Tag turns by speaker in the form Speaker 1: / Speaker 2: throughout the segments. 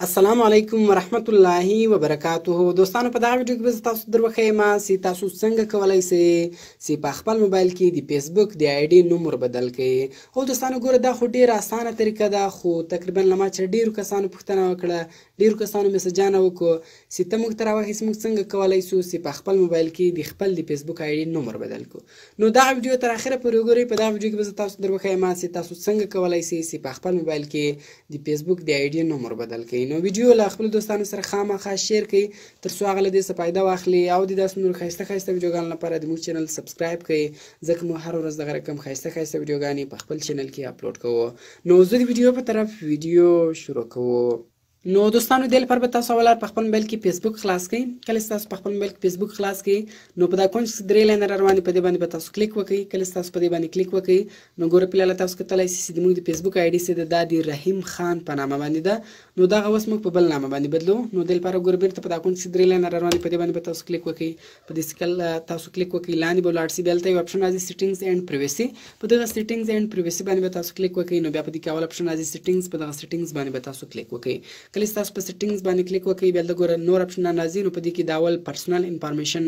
Speaker 1: السلام علیکم ورحمت الله وبرکاته. دوستانو په دغه ویډیو کې به تاسو دروښیم چې تاسو څنګه کولی شئ چې په خپل موبایل کې د فیسبوک د آی ډي نومر بدل کړئ. خو دوستانو ګوره دا خو ډیره اسانه طریقه ده، خو تقریبا له ما چې ډیرو کسانو پوښتنه وکړه، ډیرو کسانو میسجانه وکړو چې ته موږ ته راوښیې موږ څنګه کولی شو چې په خپل موبایل کې د خپل د فیسبوک آی ډي نومر بدل کړو. نو دغه ویډیو تر اخره پورې وګورئ. په دغه ویډیو کې به تاسو دروښیم چې تاسو څنګه کولی شئ چې په خپل موبایل کې د فیسبوک د آی ډي نومر بدل کړئ. نو ویډیو له خپل دوستانو سره خامخا شیر کړئ تر څو هغه له دې څه فایده واخلي او د داسې نور ښایسته ښایسته ویډیوګانو لپاره د موږ چینل سبسکرایب کړئ، ځکه موږ هره ورځ دغه رقم ښایسته ښایسته ویډیوګانې په خپل چینل کې اپلوډ کوو. نو زه د ویډیو په طرف ویډیو شروع کوو. نو دوستانو دې لپاره به تاسو اول په خپل موبایل کې فیسبوک خلاص کړئ. کله چې تاسو په خپل موبایل کې فیسبوک خلاص کړئ نو په دا کونج کې 3 لاینه را روانې په دې باندې به تاسو کلیک وکړئ. کله چې تاسو په دې باندې کلیک وکړئ نو ګوره فلحال تاسو کتلی شئ چې زموږ د فیسبوک آی ډي چې دا د رحیم خان په نامه باندې ده، نو دغه اوس موږ په بل نامه باندې بدلو. نو دې لپاره ګوره بیرته په دا کونج کې 3 لاینه را روانې په دې باندې به تاسو کلیک وکړئ. په دې کله تاسو کلیک وکړئ لاندې به ولاړ شئ، بیا هلته یو اپشن راځي سیټینګز اینډ پرایوسي. په دغه سیټینګز اینډ پرایوسي باندې به تاسو کلیک وکړئ. نو بیا په دې کې اول اپشن راځي سیټینګز، په دغه سیټینګز باندې به تاسو کلیک وکړئ. کله چې تاسو په سیټینګز باندې کلیک وکړئ بیا دلته ګوره نور اپشنونه راځي، نو په دې کې د اول پرسنل انفارمیشن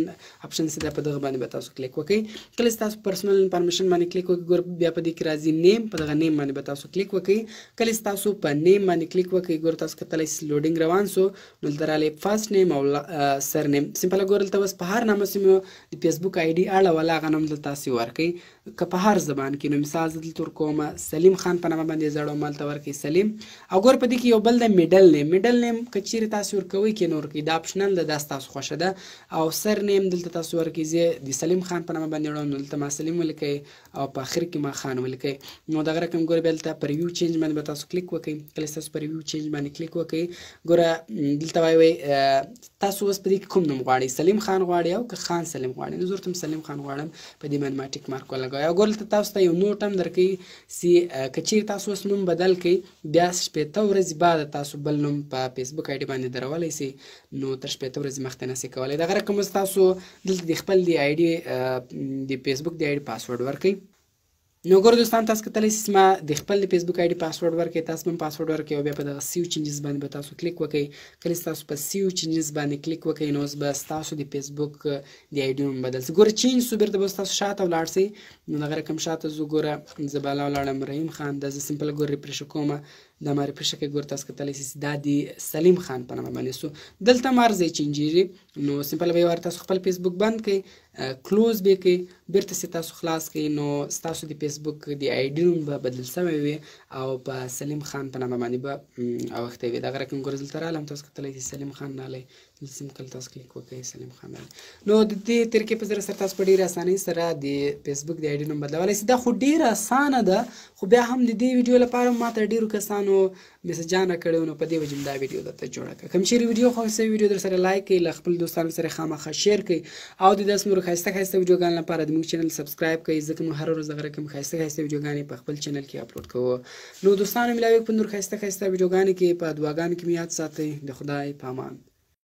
Speaker 1: اپشن چې ده په دغه باندې به تاسو کلیک وکړئ. کله چې تاسو پرسنل انفارمیشن باندې کلیک وکړئ ګوره بیا په دې کې راځي نیم، په دغه نیم باندې به تاسو کلیک وکړئ. کله چې تاسو په نیم باندې کلیک وکړئ ګوره تاسو کتلی شئ لوډینګ روان سو، نو دلته راغلی فرست نیم او سر نیم. سمپله ګوره دلته اوس په هر نامه چې مو د فیسبوک آی ډي اړوله هغه نوم دلته تاسې ورکړئ، که په هر زبان کې. نو مثال زه دلته ورکوم سلیم خان په نامه باندې یې زړوم، هلته ورکړئ سلیم. او ګوره په دې کې یو بل دی میډل نیم. میډل نیم که چیرې تاسو ورکوئ کې نو ورکړئ، دا اپشنل ده، دا ستاسو خوښه ده. او سر نیم دلته تاسو ورکړئ، زه د سلیم خان په نامه باندې وړم نو دلته ما سلیم ولیکئ او په اخر کې ما خان ولیکئ. نو دغه رقم ګوره بیا دلته په ریویو چینج باندې به تاسو کلیک وکړئ. کله چې تاسو په ریویو چینج باندې کلیک وکړئ ګوره دلته وایي تاسو اوس په دې کې کوم نوم غواړئ، سلیم خان غواړئ او که خان سلیم غواړئ. نو زه ورته سلیم خان غواړم، په دې باندې ما ټیک مارک ولګوئ. او ګوره دلته تاسو ته یو نوټ هم درکوي چې که چیرې تاسو اوس نوم بدل کړئ بیا 15 ورځې بعد تاسو بل نوم په فیسبوک آی ډي باندې درولی شئ، نو تر 15 ورځې مخکې نشئ کولی. دغه رقم اوس تاسو دلته د خپل د آی ډي د فیسبوک د آی ډي پاسورډ ورکړئ. نو ګوره دوستان تاسو کتلی شئ ما د خپل د فیسبوک آی ډي پاسورډ ورکړئ، تاسو به هم پاسورډ ورکړئ او بیا په دغه سیو چینجز باندې به تاسو کلیک وکړئ. کله چې تاسو په سیو چینجز باندې کلیک وکړئ نو اوس به ستاسو د فیسبوک د آی ډي نوم بدل شي. ګوره چینج سو، بیرته به تاسو شاته ولاړ شئ. نو دغه رقم شاته ځو، ګوره زه بالا ولاړم رحیم خان، دا زه سمپل ګوره ریفرش کوم، دا ما ریفرش کړئ. ګوره تاسو کتلی شئ دا د سلیم خان په نامه باندې سو. دلته هم هر ځای چینجېږي، نو سمپل به یو وار تاسو خپل فیسبوک بند کړئ، کلوز به کړئ، بیرته چې تاسو خلاص کړئ نو ستاسو د فیسبوک د آی ډي نوم به بدل سوی وي او په سلیم خان په نامه باندې به اوښتی وي. دغه رقم ګوره دلته راغلم، تاسو کتلی شئ سلیم خان راغلی، سمپل تاسو کلیک وکړئ سلیم خان راغلی. نو د دې طریقې په ذریعه سره تاسو په ډېرې اسانۍ سره د فیسبوک د آی ډي نوم بدلولی شئ. دا خو ډېره اسانه ده، خو بیا هم د دې ویډیو لپاره ما ته ډېرو کسانو میسجانه کړی نو په دې وجې دا ویډیو درته جوړه کړه. کوم چیرې ویډیو خوښ شوي ویډیو در سره لایک کړئ، له خپل دوستانو سره خامخا شیر کړئ او د داسې نورو ښایسته ښایسته ویډیوګانو لپاره د موږ چینل سبسکرایب کړئ، ځکه موږ هره ورځ دغه رقم ښایسته ښایسته ویډیوګانې په خپل چینل کې اپلوډ کوو. نو دوستانو ملاوي په نور ښایسته ښایسته ویډیوګانو کې په دعاګانو کې مې یاد ساتئ. د خدای په امان.